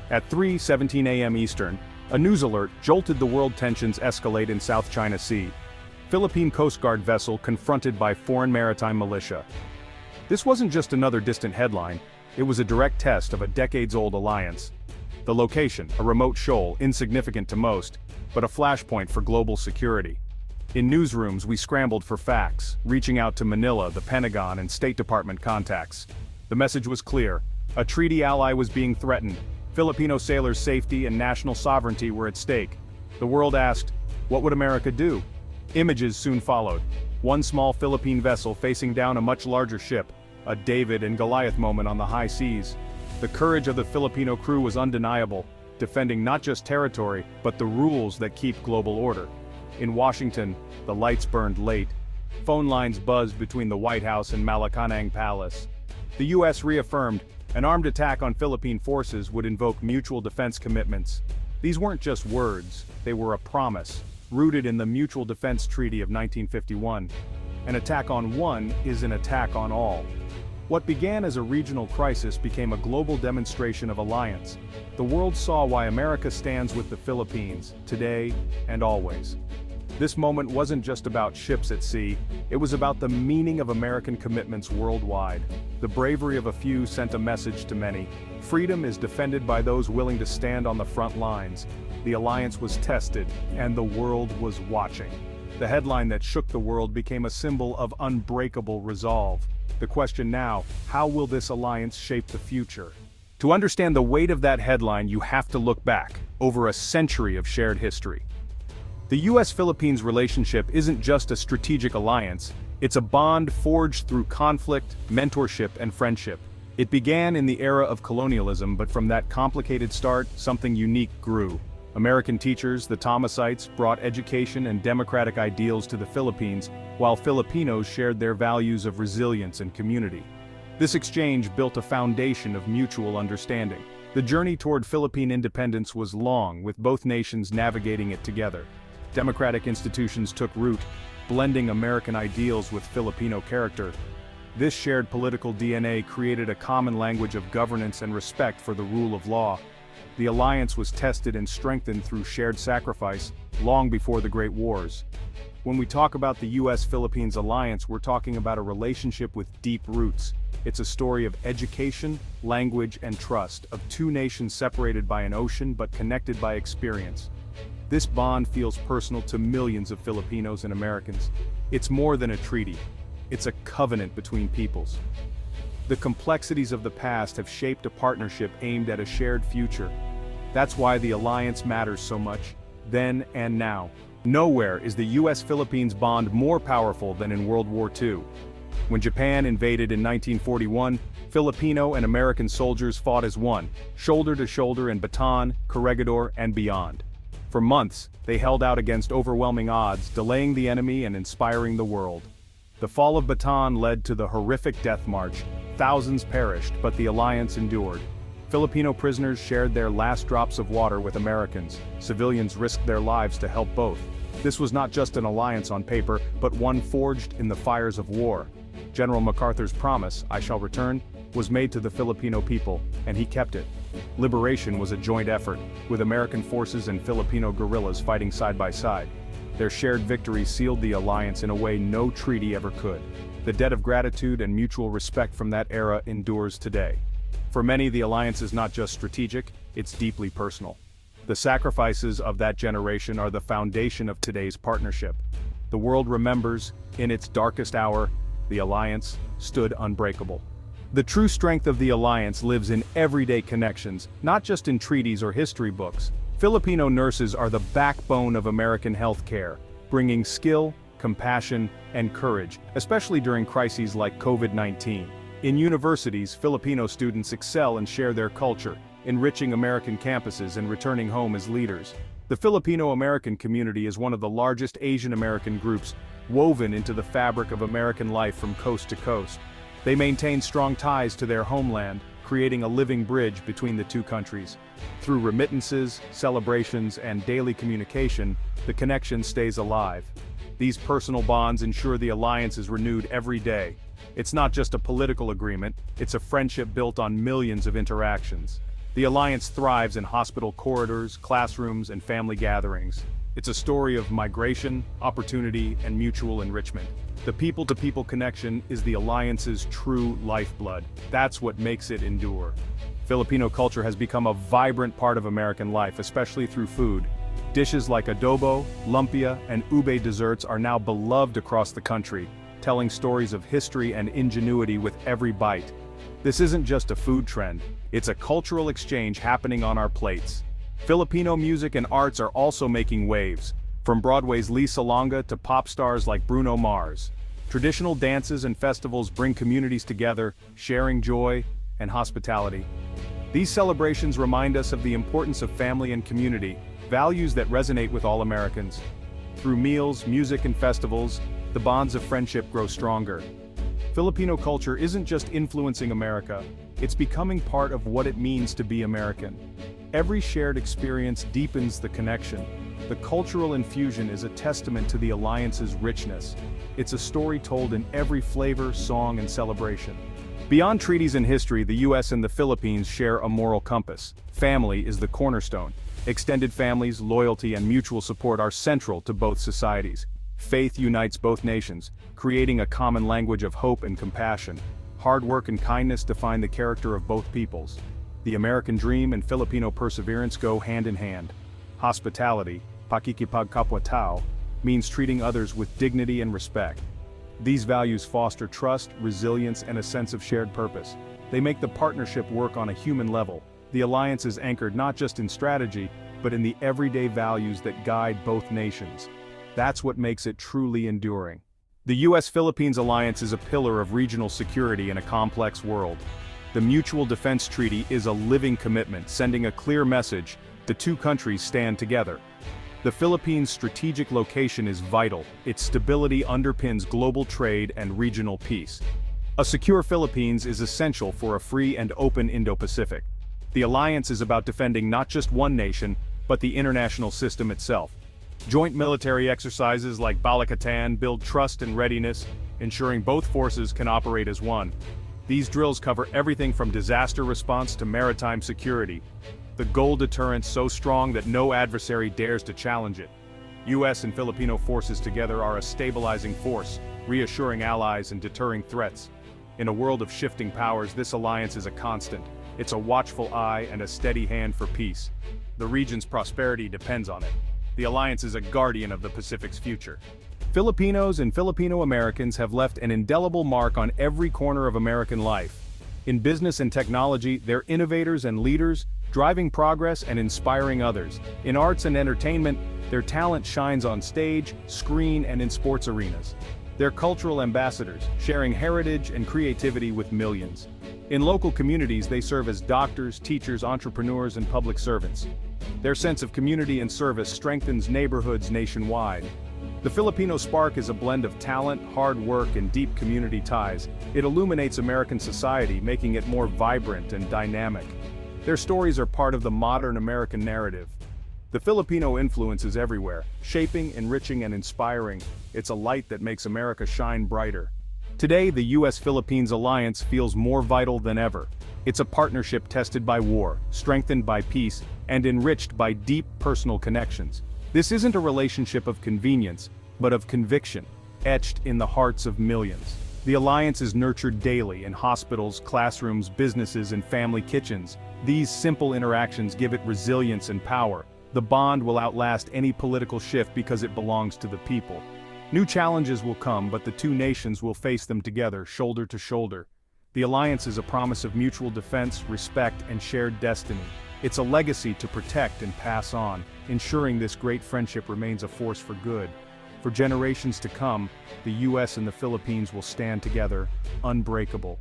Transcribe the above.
At 3:17 a.m. Eastern, a news alert jolted the world. Tensions escalate in South China Sea. Philippine Coast Guard vessel confronted by foreign maritime militia. This wasn't just another distant headline, it was a direct test of a decades-old alliance. The location, a remote shoal, insignificant to most, but a flashpoint for global security. In newsrooms we scrambled for facts, reaching out to Manila, the Pentagon, and State Department contacts. The message was clear: a treaty ally was being threatened. Filipino sailors' safety and national sovereignty were at stake. The world asked, what would America do? Images soon followed. One small Philippine vessel facing down a much larger ship, a David and Goliath moment on the high seas. The courage of the Filipino crew was undeniable, defending not just territory, but the rules that keep global order. In Washington, the lights burned late. Phone lines buzzed between the White House and Malacanang Palace. The U.S. reaffirmed an armed attack on Philippine forces would invoke mutual defense commitments. These weren't just words, they were a promise, rooted in the Mutual Defense Treaty of 1951. An attack on one is an attack on all. What began as a regional crisis became a global demonstration of alliance. The world saw why America stands with the Philippines, today and always. This moment wasn't just about ships at sea, it was about the meaning of American commitments worldwide. The bravery of a few sent a message to many. Freedom is defended by those willing to stand on the front lines. The alliance was tested, and the world was watching. The headline that shook the world became a symbol of unbreakable resolve. The question now, how will this alliance shape the future? To understand the weight of that headline, you have to look back, over a century of shared history. The U.S.-Philippines relationship isn't just a strategic alliance, it's a bond forged through conflict, mentorship, and friendship. It began in the era of colonialism, but from that complicated start, something unique grew. American teachers, the Thomasites, brought education and democratic ideals to the Philippines, while Filipinos shared their values of resilience and community. This exchange built a foundation of mutual understanding. The journey toward Philippine independence was long, with both nations navigating it together. Democratic institutions took root, blending American ideals with Filipino character. This shared political DNA created a common language of governance and respect for the rule of law. The alliance was tested and strengthened through shared sacrifice, long before the Great Wars. When we talk about the U.S.-Philippines alliance, we're talking about a relationship with deep roots. It's a story of education, language, and trust, of two nations separated by an ocean but connected by experience. This bond feels personal to millions of Filipinos and Americans. It's more than a treaty. It's a covenant between peoples. The complexities of the past have shaped a partnership aimed at a shared future. That's why the alliance matters so much, then and now. Nowhere is the U.S.-Philippines bond more powerful than in World War II. When Japan invaded in 1941, Filipino and American soldiers fought as one, shoulder to shoulder in Bataan, Corregidor, and beyond. For months, they held out against overwhelming odds, delaying the enemy and inspiring the world. The fall of Bataan led to the horrific death march. Thousands perished, but the alliance endured. Filipino prisoners shared their last drops of water with Americans. Civilians risked their lives to help both. This was not just an alliance on paper, but one forged in the fires of war. General MacArthur's promise, "I shall return," was made to the Filipino people, and he kept it. Liberation was a joint effort, with American forces and Filipino guerrillas fighting side by side. Their shared victory sealed the alliance in a way no treaty ever could. The debt of gratitude and mutual respect from that era endures today. For many, the alliance is not just strategic, it's deeply personal. The sacrifices of that generation are the foundation of today's partnership. The world remembers, in its darkest hour, the alliance stood unbreakable. The true strength of the alliance lives in everyday connections, not just in treaties or history books. Filipino nurses are the backbone of American healthcare, bringing skill, compassion, and courage, especially during crises like COVID-19. In universities, Filipino students excel and share their culture, enriching American campuses and returning home as leaders. The Filipino-American community is one of the largest Asian American groups, woven into the fabric of American life from coast to coast. They maintain strong ties to their homeland, creating a living bridge between the two countries. Through remittances, celebrations, and daily communication, the connection stays alive. These personal bonds ensure the alliance is renewed every day. It's not just a political agreement, it's a friendship built on millions of interactions. The alliance thrives in hospital corridors, classrooms, and family gatherings. It's a story of migration, opportunity, and mutual enrichment. The people-to-people connection is the alliance's true lifeblood. That's what makes it endure. Filipino culture has become a vibrant part of American life, especially through food. Dishes like adobo, lumpia, and ube desserts are now beloved across the country, telling stories of history and ingenuity with every bite. This isn't just a food trend, it's a cultural exchange happening on our plates. Filipino music and arts are also making waves, from Broadway's Lisa Longa to pop stars like Bruno Mars. Traditional dances and festivals bring communities together, sharing joy and hospitality. These celebrations remind us of the importance of family and community, values that resonate with all Americans. Through meals, music, and festivals, the bonds of friendship grow stronger. Filipino culture isn't just influencing America, it's becoming part of what it means to be American. Every shared experience deepens the connection. The cultural infusion is a testament to the alliance's richness. It's a story told in every flavor, song, and celebration. Beyond treaties and history, the U.S. and the Philippines share a moral compass. Family is the cornerstone. Extended families, loyalty, and mutual support are central to both societies. Faith unites both nations, creating a common language of hope and compassion. Hard work and kindness define the character of both peoples. The American dream and Filipino perseverance go hand in hand. Hospitality, pakikipagkapwa-tao, means treating others with dignity and respect. These values foster trust, resilience, and a sense of shared purpose. They make the partnership work on a human level. The alliance is anchored not just in strategy, but in the everyday values that guide both nations. That's what makes it truly enduring. The U.S.-Philippines alliance is a pillar of regional security in a complex world. The Mutual Defense Treaty is a living commitment, sending a clear message: the two countries stand together. The Philippines' strategic location is vital. Its stability underpins global trade and regional peace. A secure Philippines is essential for a free and open Indo-Pacific. The alliance is about defending not just one nation, but the international system itself. Joint military exercises like Balikatan build trust and readiness, ensuring both forces can operate as one. These drills cover everything from disaster response to maritime security. The goal deterrence so strong that no adversary dares to challenge it. U.S. and Filipino forces together are a stabilizing force, reassuring allies and deterring threats. In a world of shifting powers, this alliance is a constant. It's a watchful eye and a steady hand for peace. The region's prosperity depends on it. The alliance is a guardian of the Pacific's future. Filipinos and Filipino Americans have left an indelible mark on every corner of American life. In business and technology, they're innovators and leaders, driving progress and inspiring others. In arts and entertainment, their talent shines on stage, screen, and in sports arenas. They're cultural ambassadors, sharing heritage and creativity with millions. In local communities, they serve as doctors, teachers, entrepreneurs, and public servants. Their sense of community and service strengthens neighborhoods nationwide. The Filipino spark is a blend of talent, hard work, and deep community ties. It illuminates American society, making it more vibrant and dynamic. Their stories are part of the modern American narrative. The Filipino influence is everywhere, shaping, enriching, and inspiring. It's a light that makes America shine brighter. Today, the U.S.-Philippines alliance feels more vital than ever. It's a partnership tested by war, strengthened by peace, and enriched by deep personal connections. This isn't a relationship of convenience, but of conviction, etched in the hearts of millions. The alliance is nurtured daily in hospitals, classrooms, businesses, and family kitchens. These simple interactions give it resilience and power. The bond will outlast any political shift because it belongs to the people. New challenges will come, but the two nations will face them together, shoulder to shoulder. The alliance is a promise of mutual defense, respect, and shared destiny. It's a legacy to protect and pass on, ensuring this great friendship remains a force for good. For generations to come, the U.S. and the Philippines will stand together, unbreakable.